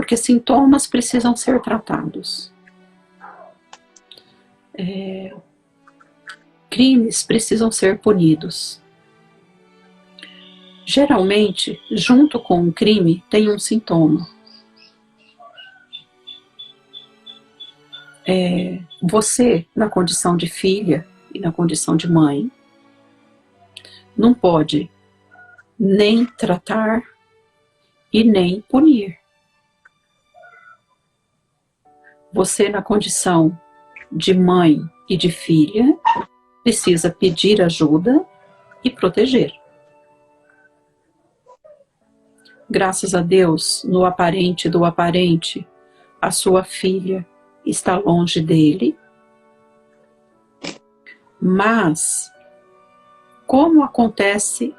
Porque sintomas precisam ser tratados. Crimes precisam ser punidos. Geralmente, junto com um crime, tem um sintoma. Você, na condição de filha e na condição de mãe, não pode nem tratar e nem punir. Você, na condição de mãe e de filha, precisa pedir ajuda e proteger. Graças a Deus, no aparente do aparente, a sua filha está longe dele. Mas, como acontece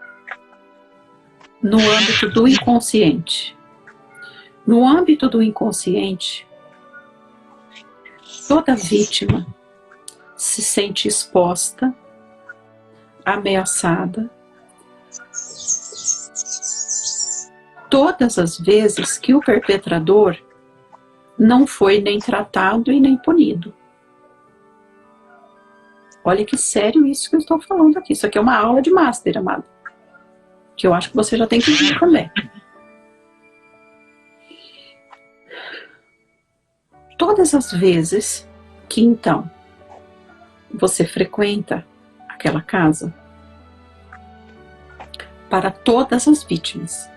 no âmbito do inconsciente? No âmbito do inconsciente, toda vítima se sente exposta, ameaçada, todas as vezes que o perpetrador não foi nem tratado e nem punido. Olha que sério isso que eu estou falando aqui. Isso aqui é uma aula de Master, amado. Que eu acho que você já tem que ver também. Todas as vezes que, então, você frequenta aquela casa, para todas as vítimas,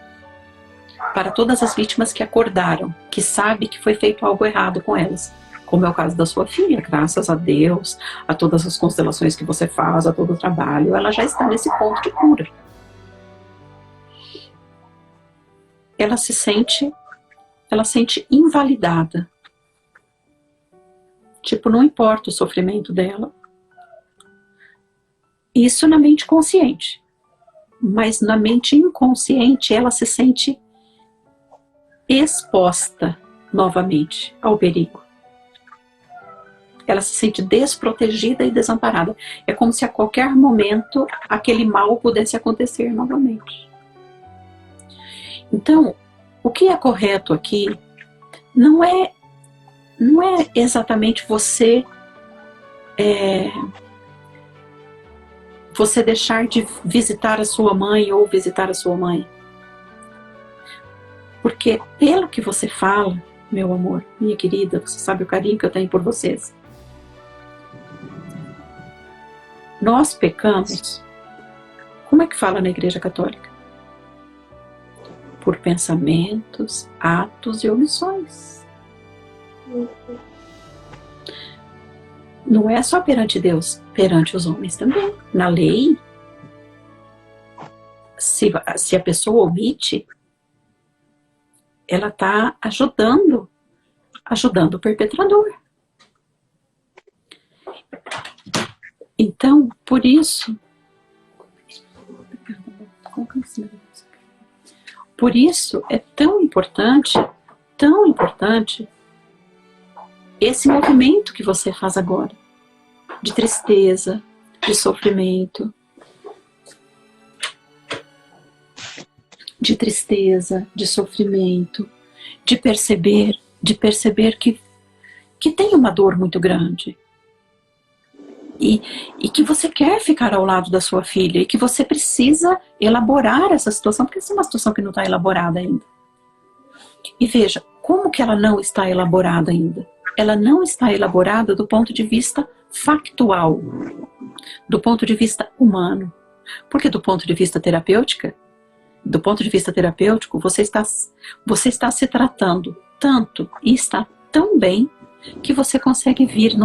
para todas as vítimas que acordaram, que sabem que foi feito algo errado com elas, como é o caso da sua filha, graças a Deus, a todas as constelações que você faz, a todo o trabalho, ela já está nesse ponto de cura. Ela sente invalidada. Tipo, não importa o sofrimento dela. Isso na mente consciente. Mas na mente inconsciente, ela se sente exposta novamente ao perigo. Ela se sente desprotegida e desamparada. É como se a qualquer momento aquele mal pudesse acontecer novamente. Então, o que é correto aqui não é exatamente você deixar de visitar a sua mãe ou visitar a sua mãe. Porque pelo que você fala, meu amor, minha querida, você sabe o carinho que eu tenho por vocês. Nós pecamos, como é que fala na Igreja Católica? Por pensamentos, atos e omissões. Não é só perante Deus, perante os homens também. Na lei, se a pessoa omite, ela está ajudando o perpetrador. Então, por isso é tão importante esse movimento que você faz agora, de tristeza, de sofrimento, de perceber que tem uma dor muito grande. E que você quer ficar ao lado da sua filha, e que você precisa elaborar essa situação, porque essa é uma situação que não está elaborada ainda. E veja, como que ela não está elaborada ainda? Ela não está elaborada do ponto de vista factual, do ponto de vista humano. Porque do ponto de vista terapêutico, você está se tratando tanto e está tão bem que você consegue vir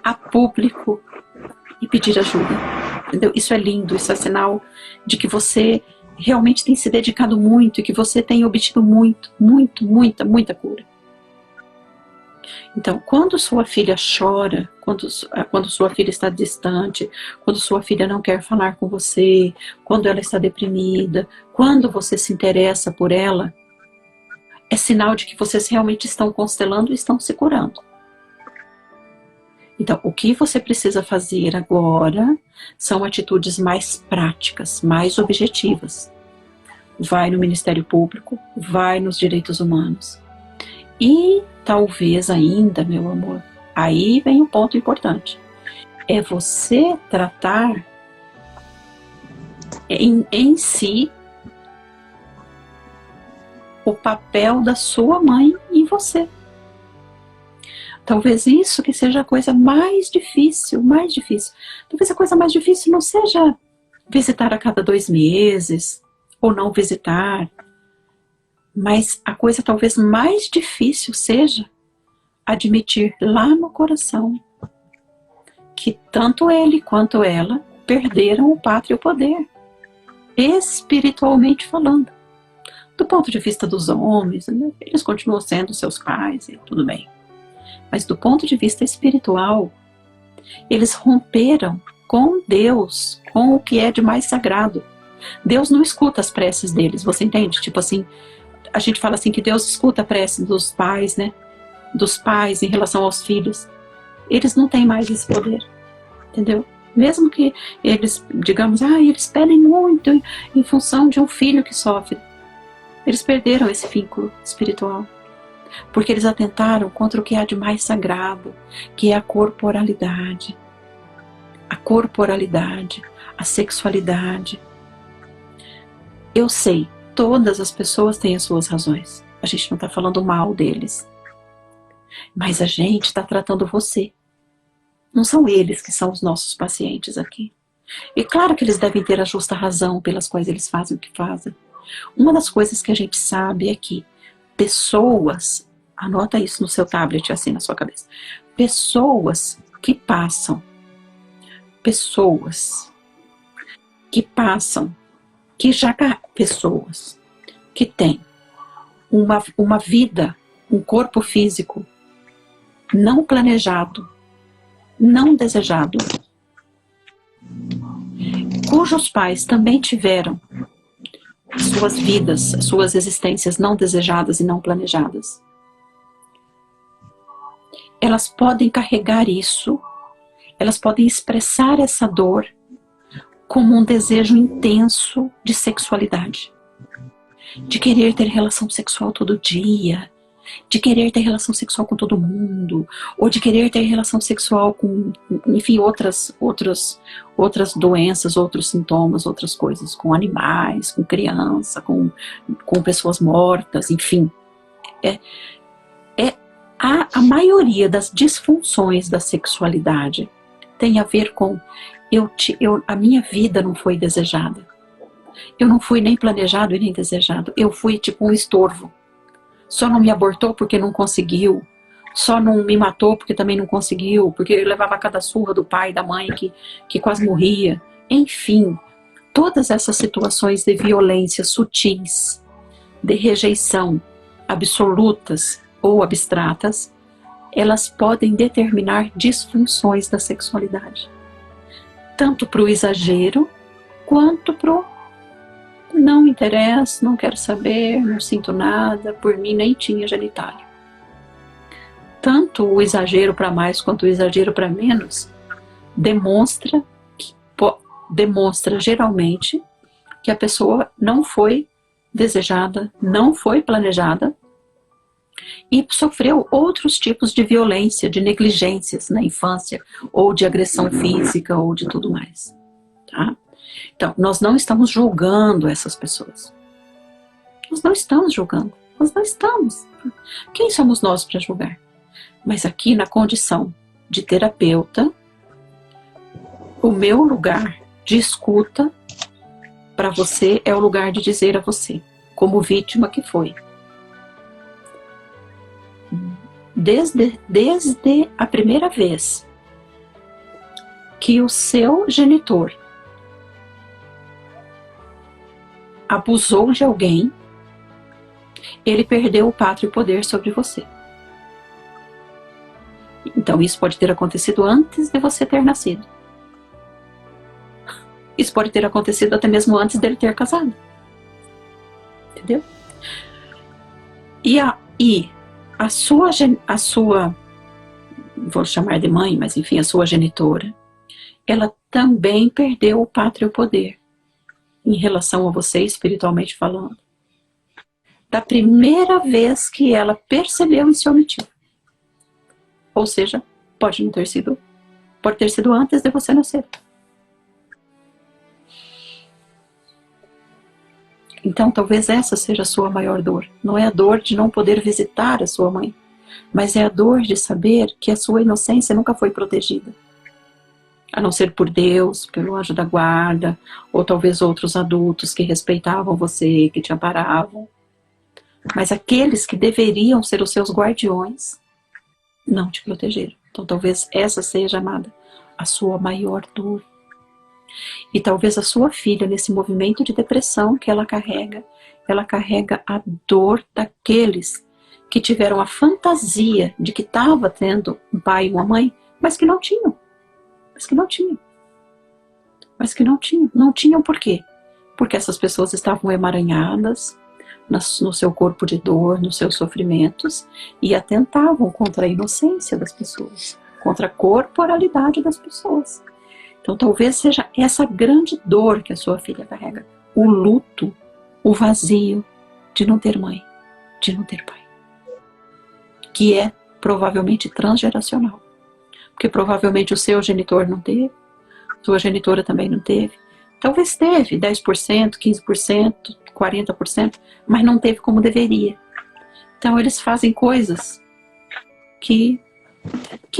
a público e pedir ajuda. Entendeu? Isso é lindo, isso é sinal de que você realmente tem se dedicado muito e que você tem obtido muita cura. Então, quando sua filha chora, quando sua filha está distante, quando sua filha não quer falar com você, quando ela está deprimida, quando você se interessa por ela, é sinal de que vocês realmente estão constelando e estão se curando. Então, o que você precisa fazer agora são atitudes mais práticas, mais objetivas. vai no Ministério Público, vai nos direitos humanos. E talvez ainda, meu amor, aí vem um ponto importante. É você tratar em si o papel da sua mãe em você. Talvez isso que seja a coisa mais difícil, mais difícil. Talvez a coisa mais difícil não seja visitar a cada 2 meses, ou não visitar, mas a coisa talvez mais difícil seja admitir lá no coração que tanto ele quanto ela perderam o pátrio poder, espiritualmente falando. Do ponto de vista dos homens, né, eles continuam sendo seus pais e tudo bem. Mas do ponto de vista espiritual, eles romperam com Deus, com o que é de mais sagrado. Deus não escuta as preces deles, você entende? Tipo assim, a gente fala assim que Deus escuta a prece dos pais, né? Dos pais em relação aos filhos. Eles não têm mais esse poder, entendeu? Mesmo que eles, digamos, eles pedem muito em função de um filho que sofre. Eles perderam esse vínculo espiritual. Porque eles atentaram contra o que há de mais sagrado, que é a corporalidade. A corporalidade, a sexualidade. Eu sei, todas as pessoas têm as suas razões. A gente não está falando mal deles. Mas a gente está tratando você. Não são eles que são os nossos pacientes aqui. E claro que eles devem ter a justa razão pelas quais eles fazem o que fazem. Uma das coisas que a gente sabe é que pessoas, anota isso no seu tablet, assim na sua cabeça, pessoas que passam, pessoas que têm uma vida, um corpo físico não planejado, não desejado, cujos pais também tiveram suas vidas, suas existências não desejadas e não planejadas. Elas podem carregar isso, elas podem expressar essa dor como um desejo intenso de sexualidade. De querer ter relação sexual todo dia, de querer ter relação sexual com todo mundo, ou de querer ter relação sexual com, enfim, outras doenças, outros sintomas, outras coisas, com animais, com criança, com pessoas mortas, enfim. A maioria das disfunções da sexualidade tem a ver com a minha vida não foi desejada. Eu não fui nem planejado e nem desejado. Eu fui tipo um estorvo. Só não me abortou porque não conseguiu. Só não me matou porque também não conseguiu. Porque eu levava cada surra do pai e da mãe que quase morria. Enfim, todas essas situações de violência sutis, de rejeição, absolutas ou abstratas, elas podem determinar disfunções da sexualidade. Tanto para o exagero, quanto para o não interessa, não quero saber, não sinto nada, por mim nem tinha genitália. Tanto o exagero para mais quanto o exagero para menos demonstra geralmente que a pessoa não foi desejada, não foi planejada e sofreu outros tipos de violência, de negligências na infância, ou de agressão física, ou de tudo mais. Tá? Então, nós não estamos julgando essas pessoas. Nós não estamos julgando. Nós não estamos. Quem somos nós para julgar? Mas aqui na condição de terapeuta, o meu lugar de escuta para você é o lugar de dizer a você, como vítima que foi. Desde a primeira vez que o seu genitor abusou de alguém, ele perdeu o pátrio poder sobre você. Então isso pode ter acontecido antes de você ter nascido. Isso pode ter acontecido até mesmo antes dele ter casado. Entendeu? E a sua, vou chamar de mãe, mas enfim, a sua genitora, ela também perdeu o pátrio poder. em relação a você, espiritualmente falando, da primeira vez que ela percebeu e se omitiu. Ou seja, pode ter sido antes de você nascer. Então talvez essa seja a sua maior dor. Não é a dor de não poder visitar a sua mãe, mas é a dor de saber que a sua inocência nunca foi protegida. A não ser por Deus, pelo anjo da guarda, ou talvez outros adultos que respeitavam você, que te amparavam. Mas aqueles que deveriam ser os seus guardiões, não te protegeram. Então talvez essa seja, amada, a sua maior dor. E talvez a sua filha, nesse movimento de depressão que ela carrega a dor daqueles que tiveram a fantasia de que estava tendo um pai e uma mãe, mas que não tinham. Não tinham por quê? Porque essas pessoas estavam emaranhadas no seu corpo de dor, nos seus sofrimentos, e atentavam contra a inocência das pessoas, contra a corporalidade das pessoas. Então talvez seja essa grande dor que a sua filha carrega, o luto, o vazio de não ter mãe, de não ter pai, que é provavelmente transgeracional, porque provavelmente o seu genitor não teve, sua genitora também não teve, talvez teve 10%, 15%, 40%, mas não teve como deveria. Então eles fazem coisas que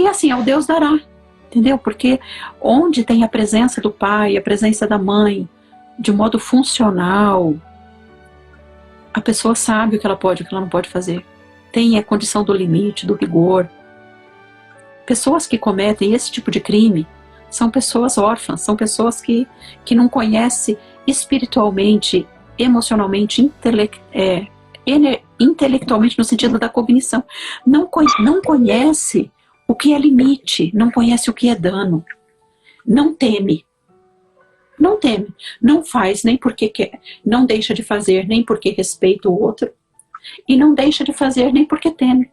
assim, ao Deus dará. Entendeu? Porque onde tem a presença do pai, a presença da mãe, de modo funcional, a pessoa sabe o que ela pode e o que ela não pode fazer. Tem a condição do limite, do rigor. Pessoas que cometem esse tipo de crime são pessoas órfãs, são pessoas que não conhecem espiritualmente, emocionalmente, intelectualmente, no sentido da cognição. Não conhece o que é limite, não conhece o que é dano, não teme, não faz nem porque quer, não deixa de fazer nem porque respeita o outro, e não deixa de fazer nem porque teme.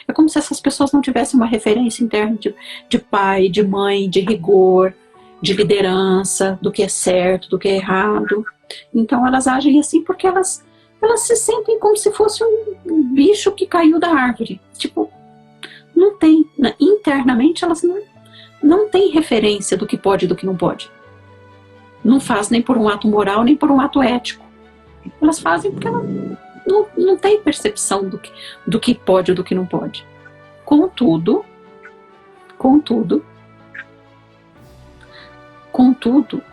É como se essas pessoas não tivessem uma referência interna de pai, de mãe, de rigor, de liderança, do que é certo, do que é errado. Então elas agem assim porque elas se sentem como se fosse um bicho que caiu da árvore, tipo, não tem, internamente elas não têm referência do que pode e do que não pode. Não faz nem por um ato moral, nem por um ato ético. Elas fazem porque elas não têm percepção do que pode e do que não pode. Contudo,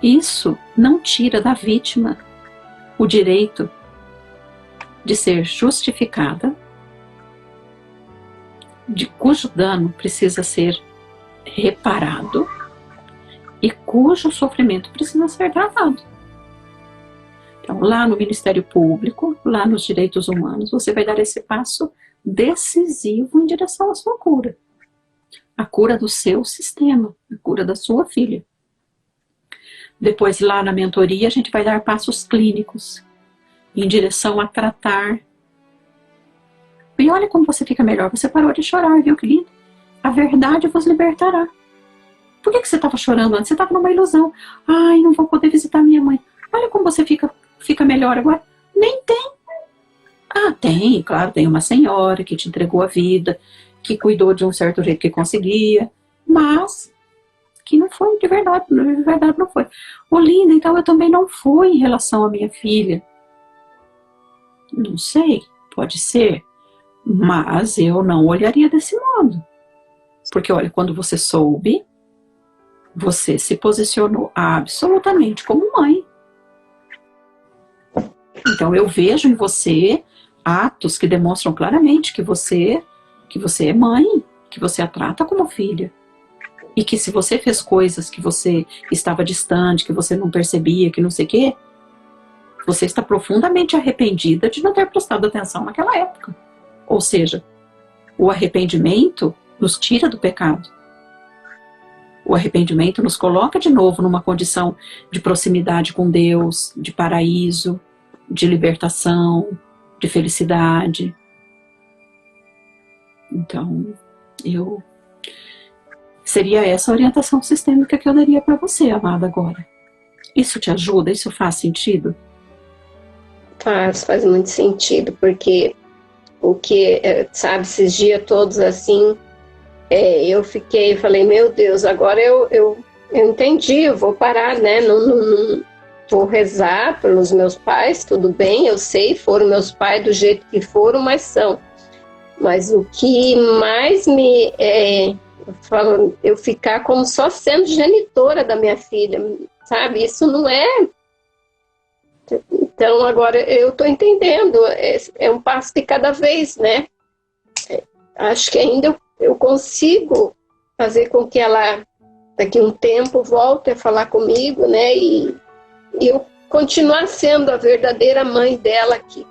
isso não tira da vítima o direito de ser justificada, de cujo dano precisa ser reparado e cujo sofrimento precisa ser tratado. Então, lá no Ministério Público, lá nos direitos humanos, você vai dar esse passo decisivo em direção à sua cura. A cura do seu sistema, a cura da sua filha. Depois, lá na mentoria, a gente vai dar passos clínicos em direção a tratar. E olha como você fica melhor. Você parou de chorar, viu, querido? A verdade vos libertará. Por que você estava chorando antes? Você estava numa ilusão. Ai, não vou poder visitar minha mãe. Olha como você fica melhor agora. Nem tem. Ah, tem, claro, tem uma senhora que te entregou a vida, que cuidou de um certo jeito que conseguia, mas que não foi de verdade não foi. Ô, linda, então eu também não fui em relação à minha filha. Não sei, pode ser, mas eu não olharia desse modo. Porque, olha, quando você soube, você se posicionou absolutamente como mãe. Então eu vejo em você atos que demonstram claramente que você é mãe, que você a trata como filha. E que se você fez coisas que você estava distante, que você não percebia, que não sei o quê, você está profundamente arrependida de não ter prestado atenção naquela época. Ou seja, o arrependimento nos tira do pecado. O arrependimento nos coloca de novo numa condição de proximidade com Deus, de paraíso, de libertação, de felicidade. Então, seria essa a orientação sistêmica que eu daria para você, amada, agora. Isso te ajuda? Isso faz sentido? Faz muito sentido, porque o que, sabe, esses dias todos assim, eu falei, meu Deus, agora eu entendi, eu vou parar, né? Não, vou rezar pelos meus pais, tudo bem, eu sei, foram meus pais do jeito que foram, mas são. Mas o que mais me eu ficar como só sendo genitora da minha filha, sabe? Isso não é. Então agora eu estou entendendo, é um passo de cada vez, né? Acho que ainda eu consigo fazer com que ela, daqui a um tempo, volte a falar comigo, né? E eu continuar sendo a verdadeira mãe dela, que